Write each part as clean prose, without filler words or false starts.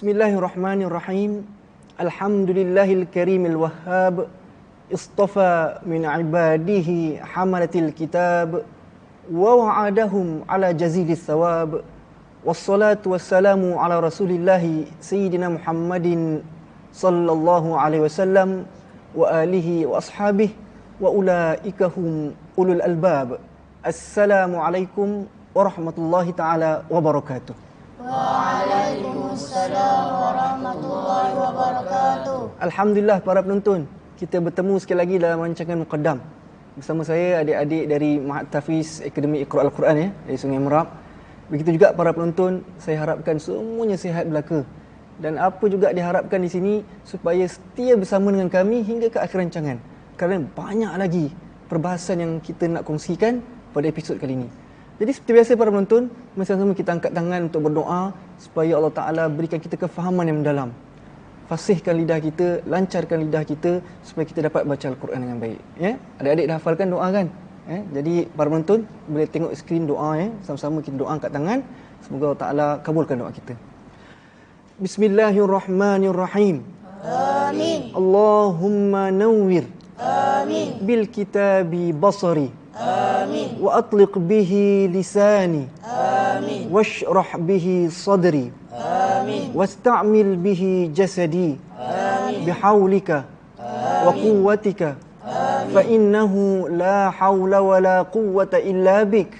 Bismillahirrahmanirrahim. Alhamdulillahil karimil wahhab. Istafa min ibadihi hamalatil kitab. Wa wa'adahum ala jazilis thawab. Wassalatu wassalamu ala rasulillahi Sayyidina Muhammadin sallallahu alaihi wasallam wa alihi wa ashabihi wa ulaika hum ulul albab. Assalamualaikum warahmatullahi ta'ala wabarakatuh. Waalaikumsalam warahmatullahi wabarakatuh. Alhamdulillah para penonton, kita bertemu sekali lagi dalam rancangan Muqaddam. Bersama saya adik-adik dari Mahat Tahfiz Akademi Iqra Al-Quran dari Sungai Merab. Begitu juga para penonton, saya harapkan semuanya sihat belaka. Dan apa juga diharapkan di sini supaya setia bersama dengan kami hingga ke akhir rancangan. Kerana banyak lagi perbahasan yang kita nak kongsikan pada episod kali ini. Jadi seperti biasa para penonton, sama-sama kita angkat tangan untuk berdoa supaya Allah Ta'ala berikan kita kefahaman yang mendalam. Fasihkan lidah kita, lancarkan lidah kita supaya kita dapat baca Al-Quran dengan baik. Ya? Adik-adik dah hafalkan doa kan? Jadi para penonton boleh tengok skrin doa ya. Sama-sama kita doa angkat tangan. Semoga Allah Ta'ala kabulkan doa kita. Bismillahirrahmanirrahim. Amin. Allahumma nawwir. Amin. Bil kitabi basari. Amin. وأطلق به لساني آمين. واشرح به صدري آمين. واستعمل به جسدي آمين. بحولك وقوتك فإنه لا حول ولا قوة إلا بك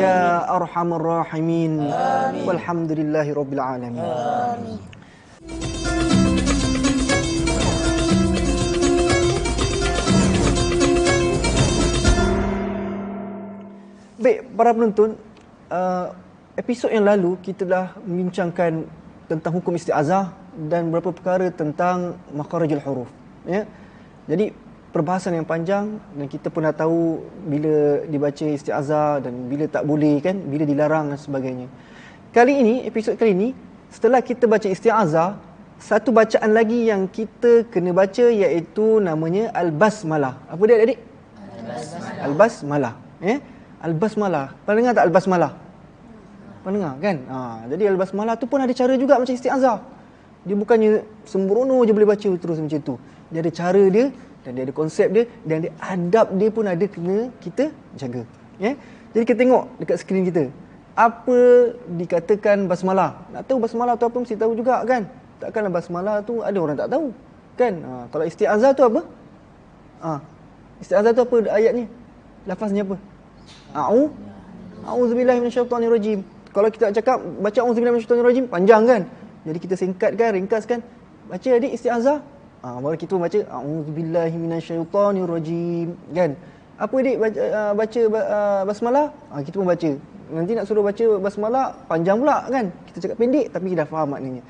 يا أرحم الراحمين والحمد لله رب العالمين. آمين. Baik, para penonton, episod yang lalu kita dah membincangkan tentang hukum isti'azah dan beberapa perkara tentang makharijul huruf. Ya. Jadi perbahasan yang panjang dan kita pun dah tahu bila dibaca isti'azah dan bila tak boleh kan, bila dilarang dan sebagainya. Kali ini, episod kali ini, setelah kita baca isti'azah, satu bacaan lagi yang kita kena baca iaitu namanya Al-Basmalah. Apa dia adik-adik? Al-Basmalah. Ya. Al-Basmalah. Pernah dengar tak Al-Basmalah? Pernah dengar kan? Jadi Al-Basmalah tu pun ada cara juga macam isti'azah. Dia bukannya sembrono je boleh baca terus macam tu. Dia ada cara dia dan dia ada konsep dia dan dia adab dia pun ada kena kita jaga. Ya? Jadi kita tengok dekat skrin kita. Apa dikatakan basmalah? Nak tahu basmalah tu apa mesti tahu juga kan? Takkanlah basmalah tu ada orang tak tahu. Kan? Kalau isti'azah tu apa? Isti'azah tu apa ayatnya? Lafaznya apa? A'udzubillahi minasyaitonirrajim. Kalau kita nak cakap baca a'udzubillahi minasyaitonirrajim panjang kan? Jadi kita singkatkan, ringkaskan. Baca adik isti'azah. Baru kita baca a'udzubillahi minasyaitonirrajim kan? Apa adik baca basmalah? Kita pun baca. Nanti nak suruh baca basmalah panjang pula kan? Kita cakap pendek tapi kita dah faham maknanya.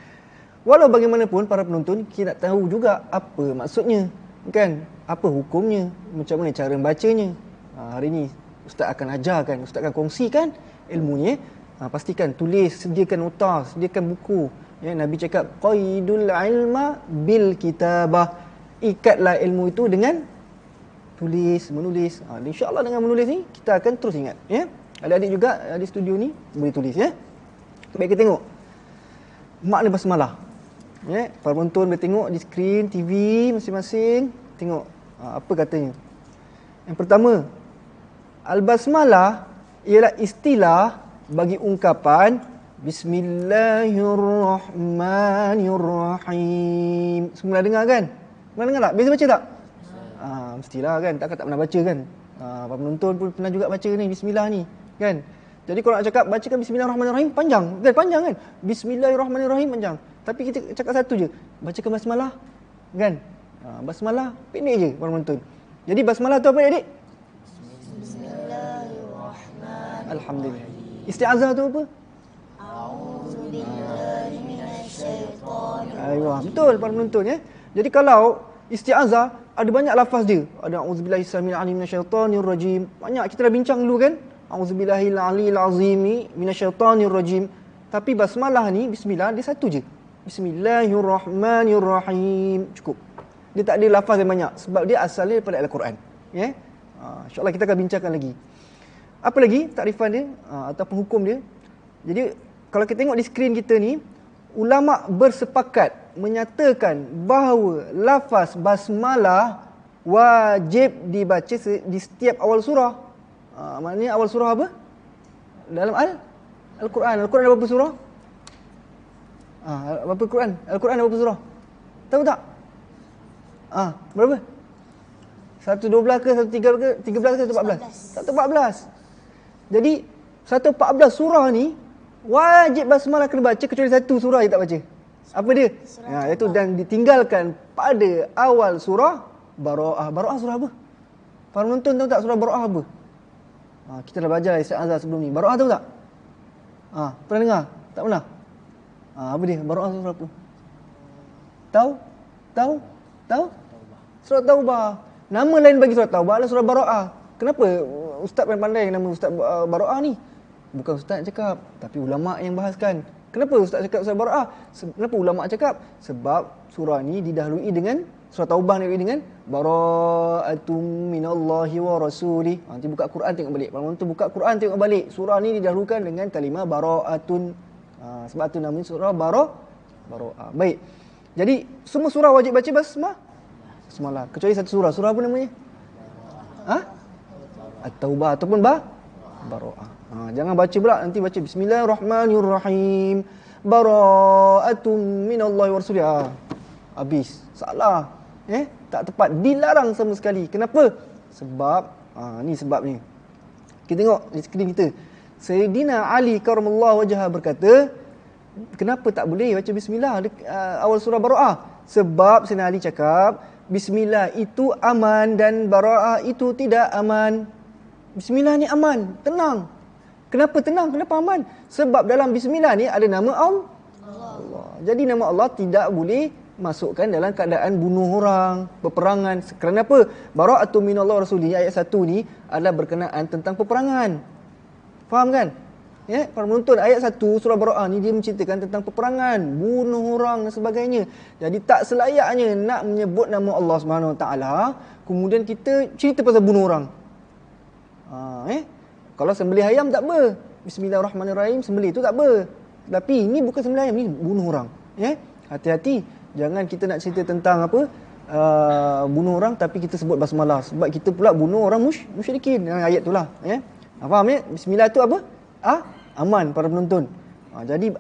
Walau bagaimanapun para penonton kita nak tahu juga apa maksudnya kan? Apa hukumnya? Macam mana cara membacanya? Hari ni Ustaz akan ajarkan, Ustaz akan kongsikan ilmunya. Pastikan tulis, sediakan nota, sediakan buku. Ya, Nabi cakap qaidul ilma bil kitabah. Ikatlah ilmu itu dengan tulis, menulis. InsyaAllah dengan menulis ni kita akan terus ingat. Ya. Adik-adik juga di studio ni boleh tulis ya. Baik, kita tengok makna basmalah. Ya, para penonton boleh tengok di skrin TV masing-masing. Tengok apa katanya. Yang pertama, Al-Basmalah ialah istilah bagi ungkapan Bismillahirrahmanirrahim. Semua dengar kan? Pernah dengar tak? Biasa baca tak? Mestilah kan? Takkan tak pernah baca kan? Para penonton pun pernah juga baca ni Bismillah ni kan? Jadi kalau nak cakap bacakan Bismillahirrahmanirrahim panjang kan? Panjang kan? Bismillahirrahmanirrahim panjang. Tapi kita cakap satu je, bacakan Basmalah kan? Basmalah pendek je para penonton. Jadi Basmalah tu apa adik? Alhamdulillah. Isti'azah tu apa? A'udzubillahi minasyaitonir Ayuh, betul para penonton ya. Jadi kalau isti'azah ada banyak lafaz dia. Ada a'udzubillahi samil alim minasyaitonir rajim. Banyak kita dah bincang dulu kan? A'udzubillahil aliyil azimi minasyaitonir rajim. Tapi basmalah ni bismillah dia satu je. Bismillahirrahmanirrahim. Cukup. Dia tak ada lafaz yang banyak sebab dia asalnya daripada Al-Quran. Ya. InsyaAllah kita akan bincangkan lagi. Apa lagi takrifan dia ataupun hukum dia. Jadi kalau kita tengok di skrin kita ni, ulama bersepakat menyatakan bahawa lafaz basmalah wajib dibaca di setiap awal surah. Maknanya awal surah apa? Dalam Al-Quran. Al-Quran ada berapa surah? Berapa Quran? Al-Quran ada berapa surah? Tahu tak? Berapa? 112 ke, 113 ke, 13 ke, 114? 114. Jadi 114 surah ni wajib basmalah kena baca kecuali satu surah je tak baca. Apa dia? Iaitu dan ditinggalkan pada awal surah Bara'ah. Bara'ah surah apa? Para penonton tahu tak surah Bara'ah apa? Kita dah belajar isti'azah sebelum ni. Bara'ah tahu tak? Pernah dengar? Tak pernah? Apa dia? Bara'ah surah apa? Tahu? Surah Taubah. Nama lain bagi surah Taubah adalah surah Bara'ah. Kenapa ustaz pandai nama ustaz Bara'ah ni? Bukan ustaz cakap, tapi ulama yang bahaskan. Kenapa ustaz cakap surah Bara'ah? Kenapa ulama cakap? Sebab surah ni didahului dengan surah Taubah ni dengan bara'atum minallahi wa rasulih. Nanti buka Quran tengok balik. Kalau tu buka Quran tengok balik. Surah ni didahulukan dengan kalimah bara'atun. Sebab tu namanya surah Bara'ah. Baik. Jadi semua surah wajib baca basmalah. Kecuali satu surah. Surah apa namanya? At-Taubah ataupun Bara'ah. Jangan baca pula nanti baca Bismillahirrahmanirrahim. Bara'atum minallahi wa rasulih. Habis. Salah. Tak tepat. Dilarang sama sekali. Kenapa? Sebab ni sebabnya. Kita tengok di skrin kita. Sayyidina Ali karamallahu wajhah berkata, kenapa tak boleh baca bismillah awal surah Bara'ah? Sebab Sayyidina Ali cakap, bismillah itu aman dan Bara'ah itu tidak aman. Bismillah ni aman, tenang. Kenapa tenang? Kenapa aman? Sebab dalam bismillah ni ada nama Allah. Jadi nama Allah tidak boleh masukkan dalam keadaan bunuh orang, peperangan. Kerana apa? Bara'atu minallah rasulih ayat 1 ni adalah berkenaan tentang peperangan. Faham kan? Para penonton, ayat 1 surah Bara'ah ni dia menceritakan tentang peperangan, bunuh orang dan sebagainya. Jadi tak selayaknya nak menyebut nama Allah Subhanahu Wa Taala kemudian kita cerita pasal bunuh orang. Kalau sembelih ayam tak apa. Bismillahirrahmanirrahim, sembelih tu tak apa. Tapi ini bukan sembelih ayam, ni bunuh orang. Hati-hati. Jangan kita nak cerita tentang apa bunuh orang tapi kita sebut basmalah. Sebab kita pula bunuh orang musyrikin. Ayat tu lah. Faham ya? Bismillah tu apa? Aman para penonton. Jadi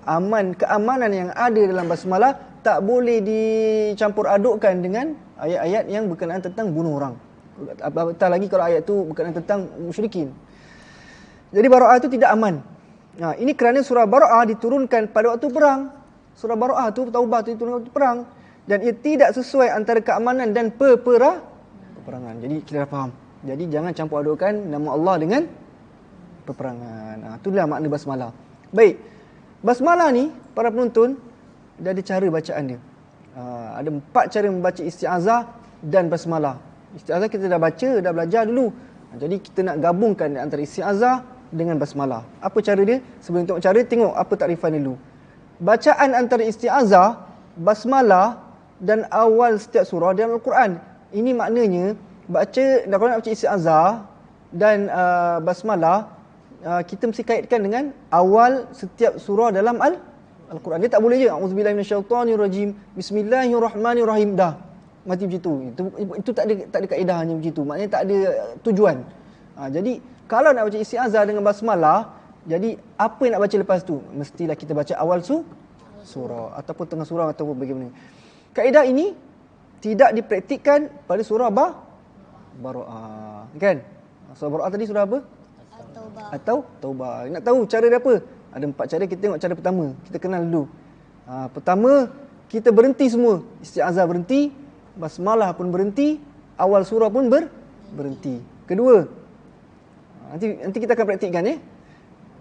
keamanan yang ada dalam basmalah tak boleh dicampur adukkan dengan ayat-ayat yang berkenaan tentang bunuh orang. Apatah lagi kalau ayat tu berkenaan tentang musyrikin. Jadi Bara'ah itu tidak aman. Ini kerana surah Bara'ah diturunkan pada waktu perang. Surah Bara'ah tu, Taubah tu diturunkan waktu perang. Dan ia tidak sesuai antara keamanan dan peperangan. Jadi kita dah faham. Jadi jangan campur adukkan nama Allah dengan peperangan. Itulah makna basmalah. Baik. Basmalah ni, para penonton, dia ada cara bacaan dia. Ada 4 cara membaca isti'azah dan basmalah. Isti'azah kita dah baca, dah belajar dulu. Jadi kita nak gabungkan antara isti'azah dengan basmalah. Apa cara dia? Sebelum tengok cara, tengok apa takrifan dulu. Bacaan antara isti'azah, basmalah dan awal setiap surah dalam Al-Quran. Ini maknanya, kalau nak baca isti'azah dan basmalah, kita mesti kaitkan dengan awal setiap surah dalam Al-Quran. Dia tak boleh je auzubillahi minasyaitonirrajim, bismillahirrahmanirrahim, dah mati macam tu. Itu tak ada kaedahnya begitu. Maknanya tak ada tujuan. Jadi kalau nak baca isti'azah dengan basmalah, jadi apa yang nak baca lepas tu? Mestilah kita baca awal surah ataupun tengah surah ataupun bagaimana. Kaedah ini tidak dipraktikkan pada surah Bara'ah. Kan? Surah Bara'ah tadi surah apa? Atau Taubah. Nak tahu cara dia apa? Ada 4 cara. Kita tengok cara pertama. Kita kenal dulu. Pertama, kita berhenti semua. Isti'azah berhenti, basmalah pun berhenti, awal surah pun berhenti. Kedua, nanti kita akan praktikkan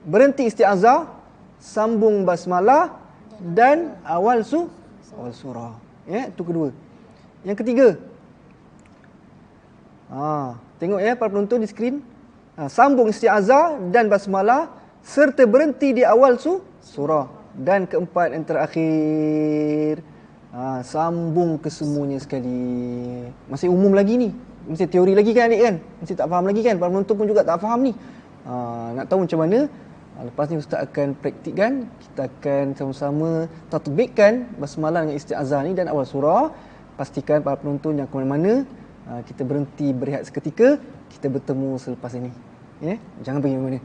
berhenti isti'azah, sambung basmalah dan awal surah. Itu kedua. Yang ketiga, tengok para penonton di skrin. Sambung isti'azah dan basmalah serta berhenti di awal surah. Dan keempat yang terakhir, sambung kesemuanya sekali. Masih umum lagi ni. Mesti teori lagi kan adik kan? Mesti tak faham lagi kan? Para penonton pun juga tak faham ni. Nak tahu macam mana Lepas ni Ustaz akan praktikkan, kita akan sama-sama tatbikkan basmalah dengan isti'azah ni dan awal surah. Pastikan para penonton yang ke mana-mana, kita berhenti berehat seketika, kita bertemu selepas ini. Ya, jangan pergi mana-mana.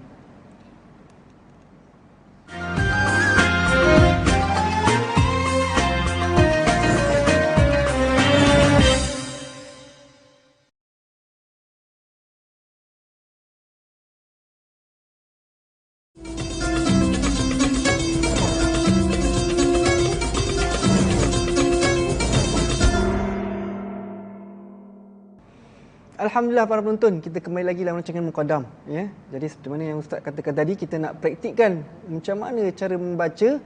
Alhamdulillah para penonton, kita kembali lagi dalam rancangan Muqaddam, ya. Jadi seperti mana yang Ustaz katakan tadi, kita nak praktikkan macam mana cara membaca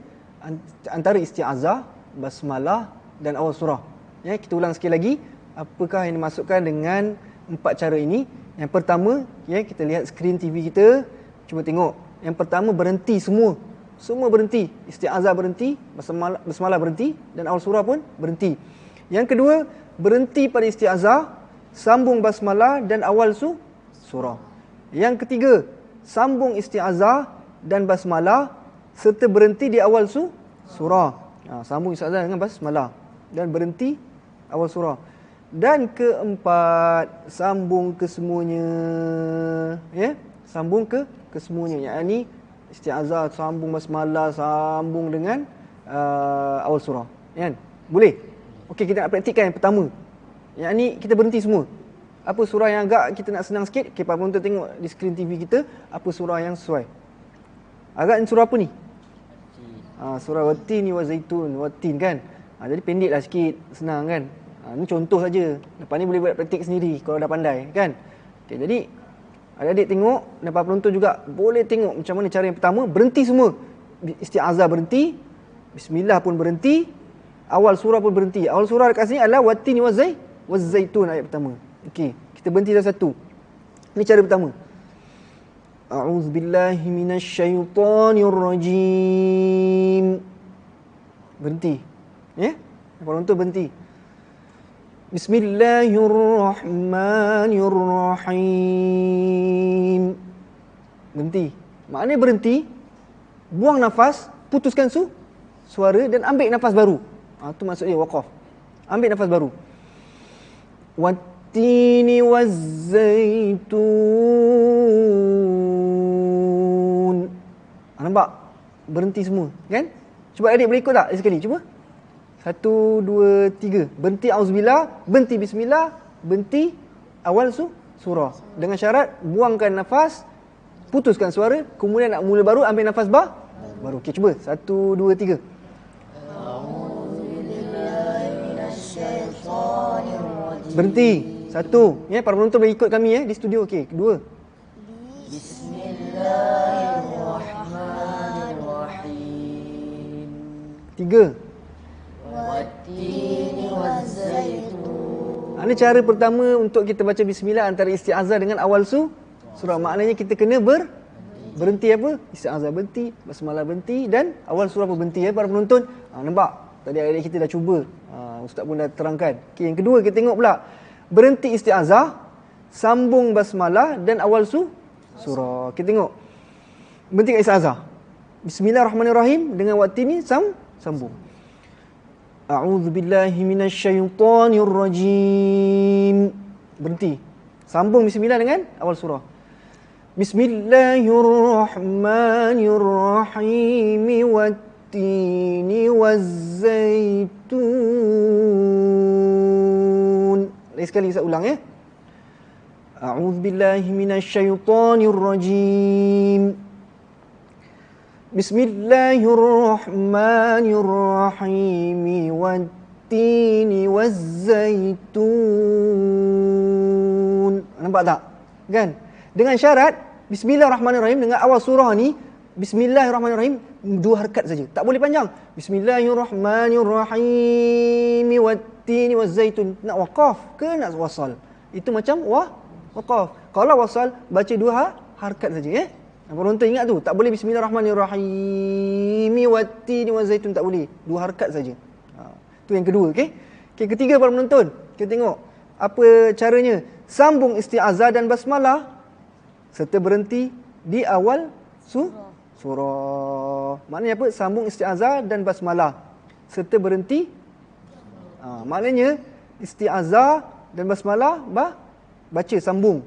antara isti'azah, basmalah dan awal surah. Ya, kita ulang sekali lagi, apakah yang dimasukkan dengan 4 cara ini. Yang pertama, ya, kita lihat skrin TV kita, cuba tengok. Yang pertama, berhenti semua. Semua berhenti. Isti'azah berhenti, basmalah berhenti dan awal surah pun berhenti. Yang kedua, berhenti pada isti'azah, sambung basmalah dan awal surah. Yang ketiga, sambung isti'azah dan basmalah serta berhenti di awal surah. Sambung isti'azah dengan basmalah dan berhenti awal surah. Dan keempat, sambung kesemuanya. Ya, sambung ke semuanya. Yakni isti'azah sambung basmalah sambung dengan awal surah. Kan? Boleh? Okey, kita nak praktikkan yang pertama. Yang ni kita berhenti semua. Apa surah yang agak kita nak senang sikit? Okay, para penonton tengok di skrin TV kita, apa surah yang sesuai. Agak ni surah apa ni? Surah Wat-Tin wa Zaitun, Wat-Tin kan. Jadi pendeklah sikit, senang kan. Ni contoh saja. Lepas ni boleh buat praktik sendiri kalau dah pandai kan. Okay, jadi adik-adik tengok dan para penonton juga boleh tengok macam mana cara yang pertama. Berhenti semua. Isti'azah berhenti, bismillah pun berhenti, awal surah pun berhenti. Awal surah dekat sini adalah Wat-Tin wa Zaitun ayat pertama. Okey, kita berhenti dah satu. Ini cara pertama. A'udzubillahi minasyaitonirrajim. Berhenti. Ya? Penonton berhenti. Bismillahirrahmanirrahim. Berhenti. Maknanya berhenti, buang nafas, putuskan suara dan ambil nafas baru. Itu maksud dia waqaf. Ambil nafas baru. Wat-tini waz-zaitun. Nampak? Berhenti semua, kan? Cuba adik boleh ikut tak sekali? Cuba. 1, 2, 3. Berhenti auzubillah, berhenti bismillah, berhenti awal surah. Dengan syarat buangkan nafas, putuskan suara, kemudian nak mula baru ambil nafas baru. Okey, cuba. 1, 2, 3. Berhenti. 1. Ya, para penonton boleh ikut kami di studio. Okey, 2. Bismillahirrahmanirrahim. 3. Wat-tini waz-zaitun. Ini cara pertama untuk kita baca bismillah antara isti'azah dengan awal surah. Maknanya kita kena berhenti apa? Isti'azah berhenti, basmalah berhenti dan awal surah pun berhenti para penonton. Nampak? Tadi adik kita dah cuba. Ustaz pun dah terangkan. Okey, yang kedua kita tengok pula. Berhenti isti'azah, sambung basmalah dan awal surah. Kita tengok. Berhenti kat isti'azah. Bismillahirrahmanirrahim dengan Wat-Tin sambung. A'udzubillahi minasyaitonirrajim. Berhenti. Sambung bismillah dengan awal surah. Bismillahirrahmanirrahim. Wat-tini waz-zaitun. Lagi sekali saya ulang ya. A'udzubillahi minasyaitonirrajim. Bismillahirrahmanirrahim. Wat-tini waz-zaitun. Nampak tak? Kan? Dengan syarat Bismillahirrahmanirrahim dengan awal surah ni, Bismillahirrahmanirrahim 2 harakat saja. Tak boleh panjang. Bismillahirrahmanirrahim. Wat-tini waz-zaitun. Nak waqaf ke nak wasal? Itu macam waqaf. Kalau wasal baca 2 harakat saja ya. Penonton ingat tu, tak boleh Bismillahirrahmanirrahim Wat-tini waz-zaitun, tak boleh. 2 harakat saja. Tu yang kedua, okey. Okey, ketiga para penonton, kita tengok apa caranya. Sambung isti'azah dan basmalah serta berhenti di awal surah. Maknanya apa? Sambung isti'azah dan basmalah serta berhenti. Maknanya isti'azah dan basmalah baca sambung.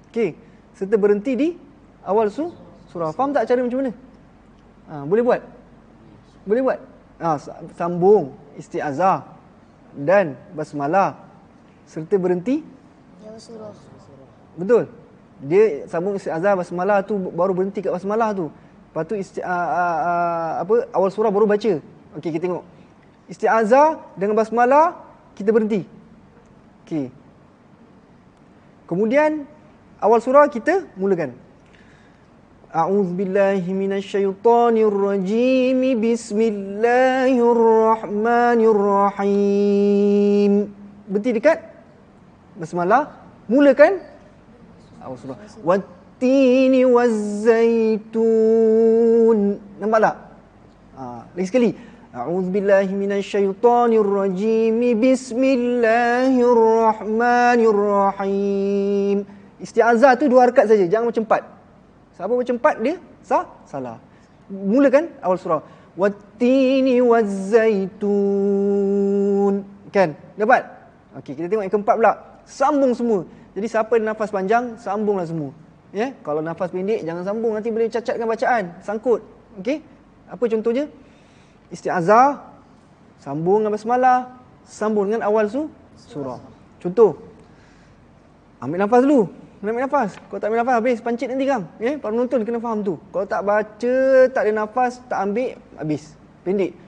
Okey, serta berhenti di awal surah. Faham tak cara macam mana? Boleh buat? Boleh buat? Sambung isti'azah dan basmalah serta berhenti Ya surah. betul. Dia sambung isti'azah basmalah tu baru berhenti kat basmalah tu. Lepas tu awal surah baru baca. Okey, kita tengok. Isti'azah dengan basmalah kita berhenti. Okey. Kemudian awal surah kita mulakan. A'udzubillahi minasyaitonirrajim. Bismillahirrahmanirrahim. Berhenti dekat basmalah, mulakan awal surah. Wattini wazzaitun. Nampak tak? Lagi sekali. A'udzubillahi minasyaitonirrajim. Bismillahirrahmanirrahim. Isti'azah tu 2 harakat saja, jangan macam 4. Siapa macam 4 dia salah. Mulakan awal surah. Wattini wazzaitun. Kan? Dapat? Okey, kita tengok yang keempat pula. Sambung semua. Jadi siapa ada nafas panjang, sambunglah semua. Ya, kalau nafas pendek jangan sambung, nanti boleh cacatkan bacaan, sangkut. Okey? Apa contohnya? Isti'azah sambung dengan basmalah, sambung dengan awal surah. Contoh. Ambil nafas dulu. Kena ambil nafas. Kalau tak ambil nafas habis pancit nanti kan. Ya, para penonton kena faham tu. Kalau tak baca, tak ada nafas, tak ambil, habis. Pendek.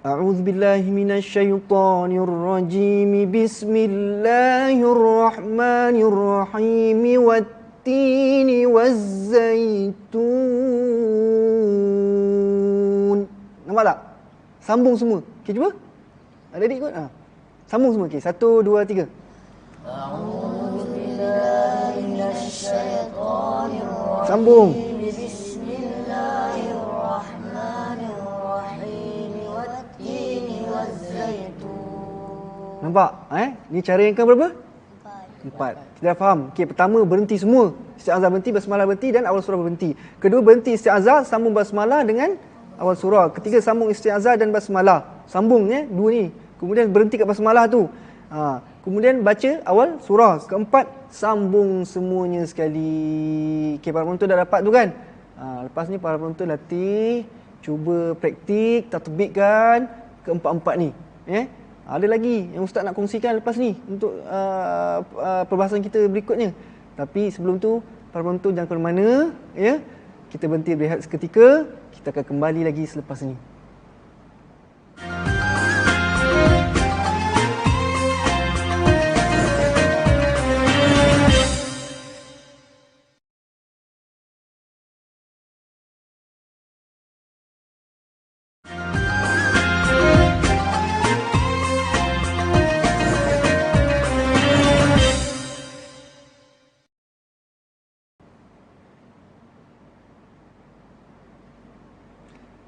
A'udzubillahi minasyaitonirrajim. Bismillahirrahmanirrahim. Wattini wazzaitun. Nampak tak? Sambung semua. Okey, cuba. Ada adik kot? Sambung semua. Okey, 1, 2, 3. Sambung. Bismillahirrahmanirrahim. Wattini wazzaitun. Nampak? Ni cara yang keberapa? 4. Kita dah faham. Okey, pertama berhenti semua. Isti'azah berhenti, basmalah berhenti dan awal surah berhenti. Kedua berhenti isti'azah, sambung basmalah dengan awal surah. Ketiga sambung isti'azah dan basmalah. Sambung 2 ni. Kemudian berhenti kat basmalah tu. Kemudian baca awal surah. Keempat, sambung semuanya sekali. Okey, para penonton dah dapat tu kan? Lepas ni para penonton latih, cuba praktik, tatbikkan keempat-empat ni. Ada lagi yang ustaz nak kongsikan lepas ni untuk perbahasan kita berikutnya. Tapi sebelum tu, para penonton jangan ke mana, ya. Kita berhenti berehat seketika. Kita akan kembali lagi selepas ini.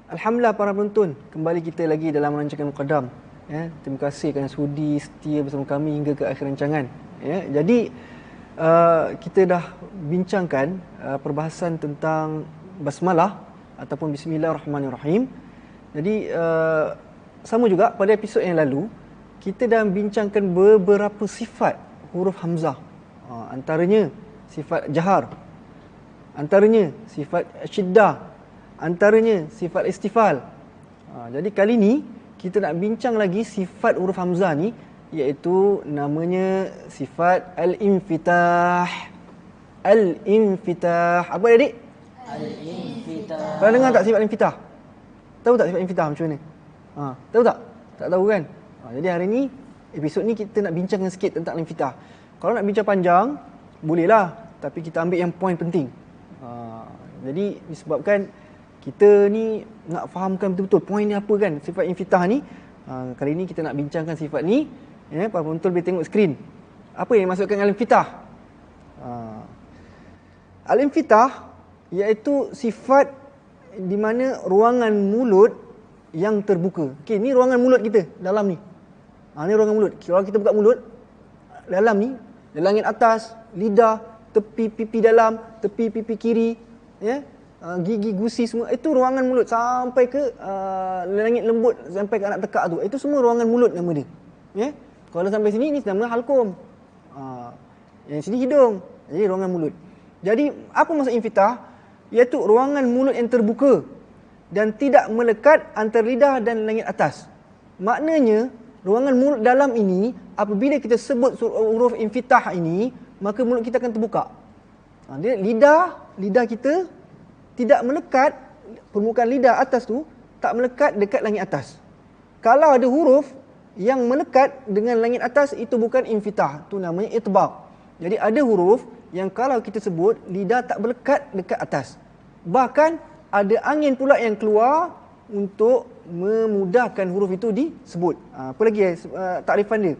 Alhamdulillah para penonton, kembali kita lagi dalam rancangan Muqaddam. Terima kasih kerana sudi setia bersama kami hingga ke akhir rancangan. Jadi kita dah bincangkan perbahasan tentang basmalah ataupun bismillahirrahmanirrahim. Jadi sama juga pada episod yang lalu kita dah bincangkan beberapa sifat huruf hamzah. Antaranya sifat jahar, antaranya sifat syiddah, antaranya sifat istifal. Jadi kali ni kita nak bincang lagi sifat huruf hamzah ni, iaitu namanya sifat al-infitah. Al-infitah. Apa adik? Al-infitah. Pernah dengar tak sifat al-infitah? Tahu tak sifat infitah macam mana? Tahu tak? Tak tahu kan? Jadi hari ni, episod ni kita nak bincangkan sikit tentang al-infitah. Kalau nak bincang panjang, bolehlah. Tapi kita ambil yang poin penting. Jadi disebabkan kita ni nak fahamkan betul-betul poin ni apa kan, sifat infitah ni. Kali ni kita nak bincangkan sifat ni. Para penonton boleh tengok skrin. Apa yang dimaksudkan al-infitah? Al-infitah iaitu sifat di mana ruangan mulut yang terbuka. Okey, ni ruangan mulut kita dalam ni. Ni ruangan mulut. Kalau kita buka mulut, dalam ni, langit atas, lidah, tepi pipi dalam, tepi pipi kiri, gigi, gusi semua, itu ruangan mulut sampai ke langit lembut, sampai ke anak tekak tu. Itu semua ruangan mulut nama dia. Ya. Kalau sampai sini ni nama halqum. Yang sini hidung. Jadi ruangan mulut. Jadi apa maksud infitah? Iaitu ruangan mulut yang terbuka dan tidak melekat antara lidah dan langit atas. Maknanya ruangan mulut dalam ini apabila kita sebut huruf infitah ini, maka mulut kita akan terbuka. Dia lidah kita tidak melekat, permukaan lidah atas tu tak melekat dekat langit atas. Kalau ada huruf yang melekat dengan langit atas, itu bukan infitah, tu namanya itbaq. Jadi ada huruf yang kalau kita sebut lidah tak melekat dekat atas. Bahkan ada angin pula yang keluar untuk memudahkan huruf itu disebut. Apa lagi takrifan dia?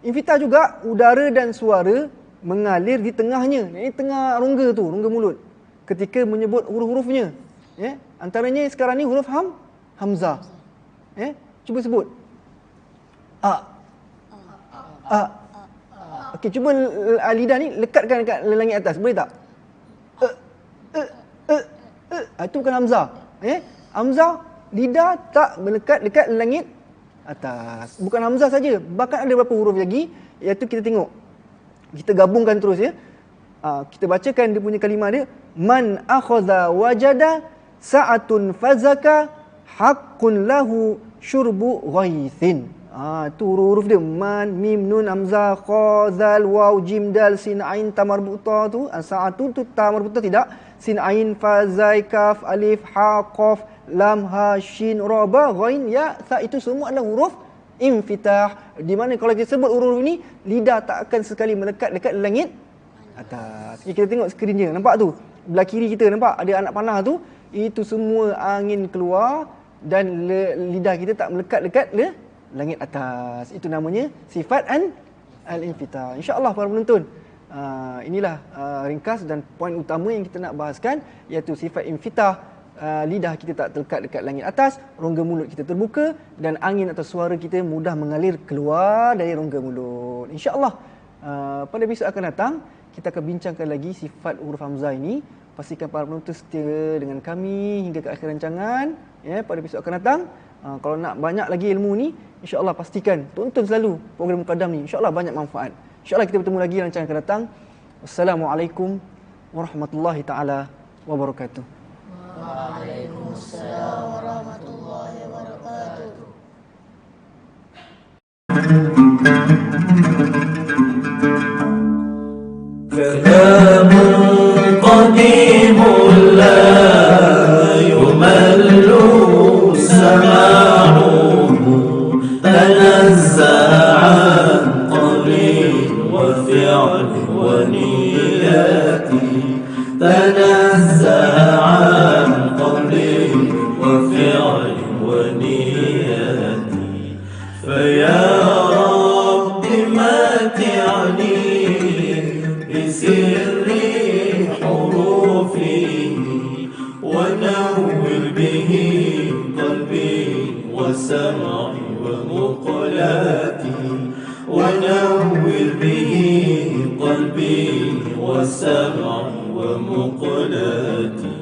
Infitah juga udara dan suara mengalir di tengahnya. Ini tengah rongga tu, rongga mulut. Ketika menyebut huruf-hurufnya. Ya, antaranya sekarang ni huruf hamzah. Ya, cuba sebut. Okey, cuba lidah ni lekatkan dekat langit atas. Boleh tak? Itu bukan hamzah. Hamzah, lidah tak melekat dekat langit atas. Bukan hamzah saja. Bahkan ada beberapa huruf lagi, iaitu kita tengok. Kita gabungkan terus ya. Kita bacakan dia punya kalimah dia. Man akhadha wajada sa'atun fazaka haqqun lahu syurbu ghaithin. Itu huruf dia. Man, mim, nun, hamzah, kha, zal, waw, jim, dal, sin, ain, ta marbuta tu. Sa'atun tu ta marbuta tidak. Sin, ain, fa, zai, kaf, alif, ha, qaf, lam, ha, shin, ra, ba, ghain, ya, sa. Itu semua adalah huruf infitah. Di mana kalau kita sebut huruf ini, lidah tak akan sekali melekat dekat langit atas. Kita tengok skrin dia. Nampak tu? Belah kiri kita nampak ada anak panah tu. Itu semua angin keluar dan lidah kita tak melekat dekat langit atas. Itu namanya sifat al-infitah. InsyaAllah para penonton, inilah ringkas dan poin utama yang kita nak bahaskan, iaitu sifat infitah. Lidah kita tak terlekat dekat langit atas, rongga mulut kita terbuka dan angin atau suara kita mudah mengalir keluar dari rongga mulut. InsyaAllah pada episod akan datang kita akan bincangkan lagi sifat huruf hamzah ini. Pastikan para penonton setia dengan kami hingga ke akhir rancangan. Ya, pada episod akan datang, kalau nak banyak lagi ilmu ni, insya-Allah pastikan tonton selalu program Muqaddam ni. Insya-Allah banyak manfaat. Insya-Allah kita bertemu lagi rancangan akan datang. Wassalamualaikum warahmatullahi taala wabarakatuh. Waalaikumsalam warahmatullahi wabarakatuh. كلام قديم لا يمل سماعه تنزع عن قول وفعل ونيات تنزع عن قول وفعل ونيات فيا رب متعني بسر حروفه ونور به قلبي وسمعي ومقلاتي ونور به قلبي وسمعي ومقلاتي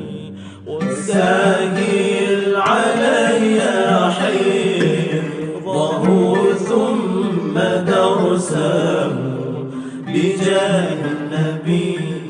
وسهل علي حفظه ثم درسه بجاه النبي